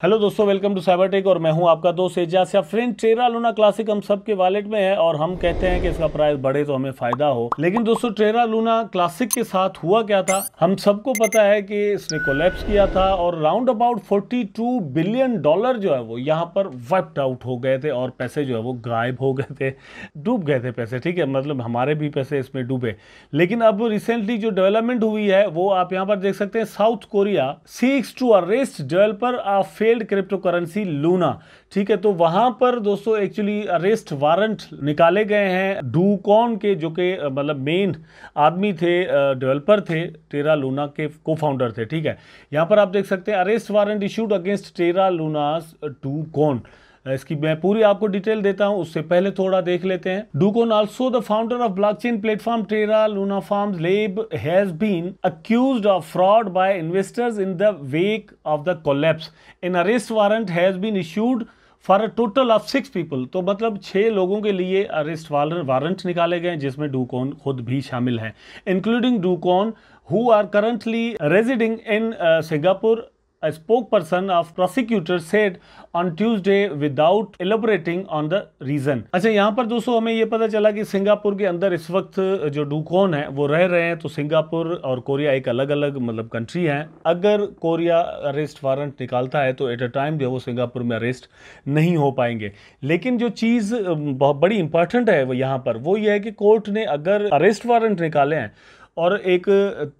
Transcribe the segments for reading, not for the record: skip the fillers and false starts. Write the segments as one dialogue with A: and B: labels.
A: Hello दोस्तों, welcome to cyber tech और मैं हूं आपका दोस्त एजाज। या फ्रेंड, टेरा लूना क्लासिक हम सबके वॉलेट में है और हम कहते हैं कि इसका प्राइस बढ़े तो हमें फायदा हो। लेकिन दोस्तों, टेरा लूना क्लासिक के साथ हुआ क्या था, हम सबको पता है कि इसने कोलैप्स किया था और राउंड अबाउट 42 बिलियन डॉलर जो है वो यहाँ पर वाइप्ड आउट हो गए थे और पैसे जो है वो गायब हो गए थे, डूब गए थे पैसे। ठीक है, मतलब हमारे भी पैसे इसमें डूबे। लेकिन अब रिसेंटली जो डेवलपमेंट हुई है वो आप यहाँ पर देख सकते हैं। South Korea seeks to arrest developer of failed cryptocurrency Luna. ठीक है, तो वहां पर दोस्तों एक्चुअली अरेस्ट वारंट निकाले गए हैं डूकॉन के, जो कि मतलब मेन आदमी थे, डेवलपर थे, टेरा लूना के को फाउंडर थे। ठीक है, यहां पर आप देख सकते हैं अरेस्ट वारंट इशूड अगेंस्ट टेरा लूनास डूकॉन। इसकी मैं पूरी आपको डिटेल देता हूं, उससे पहले थोड़ा देख लेते हैं। Do Kwon also the founder of blockchain platform Terra Luna forms lab has been accused of fraud by investors in the wake of the collapse. An arrest warrant has been issued for a total of 6 people. तो मतलब 6 लोगों के लिए arrest warrant निकाले गए, जिसमें डूकॉन खुद भी शामिल है, including Do Kwon who are currently residing in Singapore. A spokesperson of prosecutor said on Tuesday without elaborating on the reason। अच्छा, यहाँ पर दोस्तों हमें ये पता चला कि सिंगापुर के अंदर इस वक्त जो डूकॉन है वो रह रहे हैं। तो सिंगापुर और कोरिया एक अलग अलग मतलब कंट्री है। अगर कोरिया अरेस्ट वारंट निकालता है तो एट अ टाइम जो है वो सिंगापुर में अरेस्ट नहीं हो पाएंगे। लेकिन जो चीज़ बहुत बड़ी इंपॉर्टेंट है वो यहाँ पर वो ये है कि कोर्ट ने अगर अरेस्ट वारंट निकाले हैं और एक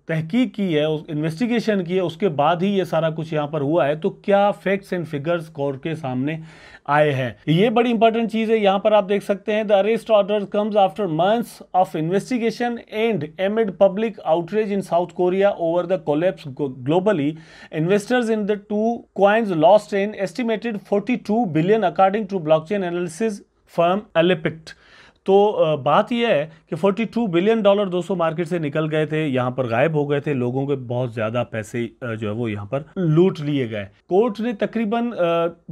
A: तहकीक की है, इन्वेस्टिगेशन की है, उसके बाद ही ये सारा कुछ यहाँ पर हुआ है, तो क्या फैक्ट्स एंड फिगर्स कोर्ट के सामने आए हैं, ये बड़ी इंपॉर्टेंट चीज़ है। यहाँ पर आप देख सकते हैं the arrest order comes after months of investigation and amid public outreach in South Korea over the collapse globally. Investors in the two coins lost an estimated 42 billion according to blockchain analysis firm Elliptic. तो बात यह है कि 42 billion dollar दोस्तों market से निकल गए थे, यहाँ पर गायब हो गए थे, लोगों के बहुत ज़्यादा पैसे जो है वो यहाँ पर लूट लिए गए। कोर्ट ने तकरीबन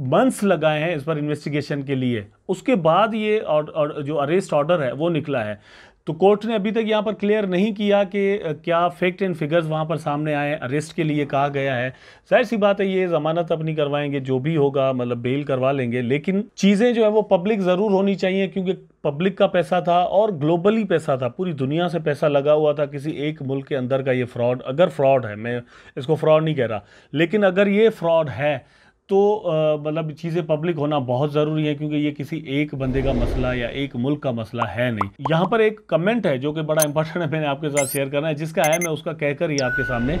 A: मंथ्स लगाए हैं इस पर इन्वेस्टिगेशन के लिए, उसके बाद ये और जो अरेस्ट ऑर्डर है वो निकला है। तो कोर्ट ने अभी तक यहाँ पर क्लियर नहीं किया कि क्या फैक्ट एंड फिगर्स वहाँ पर सामने आए, अरेस्ट के लिए कहा गया है। जाहिर सी बात है ये ज़मानत अपनी करवाएंगे, जो भी होगा मतलब बेल करवा लेंगे, लेकिन चीज़ें जो है वो पब्लिक ज़रूर होनी चाहिए, क्योंकि पब्लिक का पैसा था और ग्लोबली पैसा था, पूरी दुनिया से पैसा लगा हुआ था। किसी एक मुल्क के अंदर का ये फ्रॉड, अगर फ्रॉड है, मैं इसको फ्रॉड नहीं कह रहा, लेकिन अगर ये फ्रॉड है तो मतलब चीज़ें पब्लिक होना बहुत ज़रूरी है, क्योंकि ये किसी एक बंदे का मसला या एक मुल्क का मसला है नहीं। यहाँ पर एक कमेंट है जो कि बड़ा इंपॉर्टेंट है, मैंने आपके साथ शेयर करना है, जिसका है मैं उसका कहकर ही आपके सामने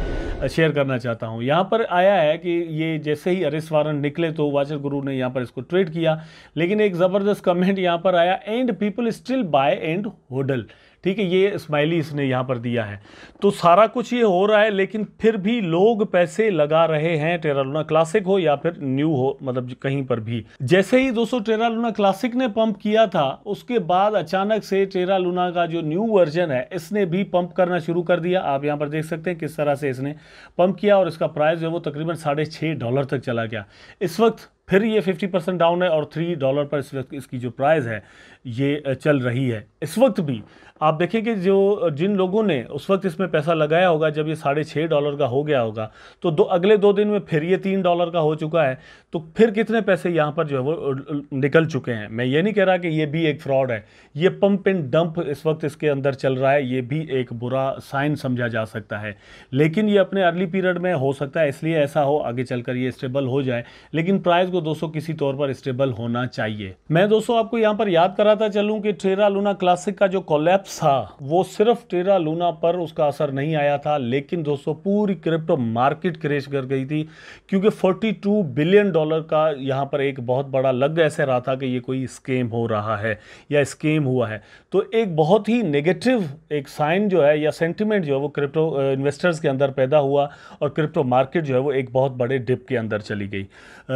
A: शेयर करना चाहता हूँ। यहाँ पर आया है कि ये जैसे ही अरेस्ट वारंट निकले तो वाचर गुरु ने यहाँ पर इसको ट्वीट किया, लेकिन एक ज़बरदस्त कमेंट यहाँ पर आया, and people still buy and hodl. ठीक है, ये स्माइली इसने यहाँ पर दिया है। तो सारा कुछ ये हो रहा है, लेकिन फिर भी लोग पैसे लगा रहे हैं, टेरा लूना क्लासिक हो या फिर न्यू हो, मतलब कहीं पर भी। जैसे ही दोस्तों टेरा लूना क्लासिक ने पंप किया था, उसके बाद अचानक से टेरा लूना का जो न्यू वर्जन है इसने भी पंप करना शुरू कर दिया। आप यहाँ पर देख सकते हैं किस तरह से इसने पंप किया और इसका प्राइस जो है वो तकरीबन $6.5 तक चला गया। इस वक्त फिर ये 50% डाउन है और $3 पर इस वक्त इसकी जो प्राइस है ये चल रही है। इस वक्त भी आप देखें कि जिन लोगों ने उस वक्त इसमें पैसा लगाया होगा, जब ये $6.5 का हो गया होगा, तो अगले 2 दिन में फिर ये $3 का हो चुका है, तो फिर कितने पैसे यहाँ पर जो है वो निकल चुके हैं। मैं ये नहीं कह रहा कि ये भी एक फ्रॉड है, ये पंप एंड डंप इस वक्त इसके अंदर चल रहा है, ये भी एक बुरा साइन समझा जा सकता है, लेकिन ये अपने अर्ली पीरियड में हो सकता है, इसलिए ऐसा हो, आगे चलकर ये स्टेबल हो जाए। लेकिन प्राइस को दोस्तों किसी तौर पर स्टेबल होना चाहिए। मैं दोस्तों आपको यहाँ पर याद कराता चलूँ कि टेरा लूना क्लासिक का जो कोलैप्स था वो सिर्फ टेरा लूना पर उसका असर नहीं आया था, लेकिन दोस्तों पूरी क्रिप्टो मार्केट क्रैश कर गई थी, क्योंकि 42 बिलियन डॉलर का यहाँ पर एक बहुत बड़ा लग ऐसे रहा था कि ये कोई स्कैम हो रहा है या स्कैम हुआ है। तो एक बहुत ही नेगेटिव एक साइन जो है या सेंटिमेंट जो है वो क्रिप्टो इन्वेस्टर्स के अंदर पैदा हुआ और क्रिप्टो मार्केट जो है वो एक बहुत बड़े डिप के अंदर चली गई।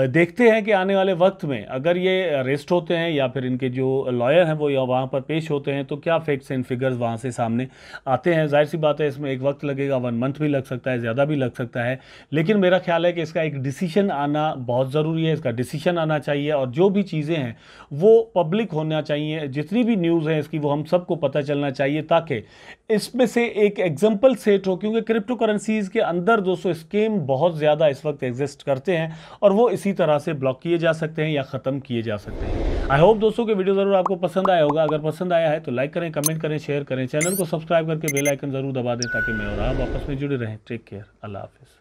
A: देखते हैं कि आने वाले वक्त में अगर ये अरेस्ट होते हैं या फिर इनके जो लॉयर हैं वो वहाँ पर पेश होते हैं तो क्या फैक्ट्स एंड फिगर्स वहाँ से सामने आते हैं। जाहिर सी बात है इसमें एक वक्त लगेगा, 1 मंथ भी लग सकता है, ज़्यादा भी लग सकता है, लेकिन मेरा ख्याल है कि इसका एक डिसीजन आना बहुत ज़रूरी है। इसका डिसीजन आना चाहिए और जो भी चीज़ें हैं वो पब्लिक होना चाहिए, जितनी भी न्यूज़ है इसकी वो हम सबको पता चलना चाहिए, ताकि इसमें से एक एग्जाम्पल सेट हो। क्योंकि क्रिप्टो करेंसीज के अंदर दोस्तों स्कीम बहुत ज़्यादा इस वक्त एग्जिस्ट करते हैं और वो इसी तरह से ब्लॉक किए जा सकते हैं या ख़त्म किए जा सकते हैं। आई होप दोस्तों कि वीडियो ज़रूर आपको पसंद आया होगा। अगर पसंद आया है तो लाइक करें, कमेंट करें, शेयर करें, चैनल को सब्सक्राइब करके बेल आइकन ज़रूर दबा दें ताकि मैं और आप आपस में जुड़े रहें। टेक केयर, अल्लाह हाफिज़।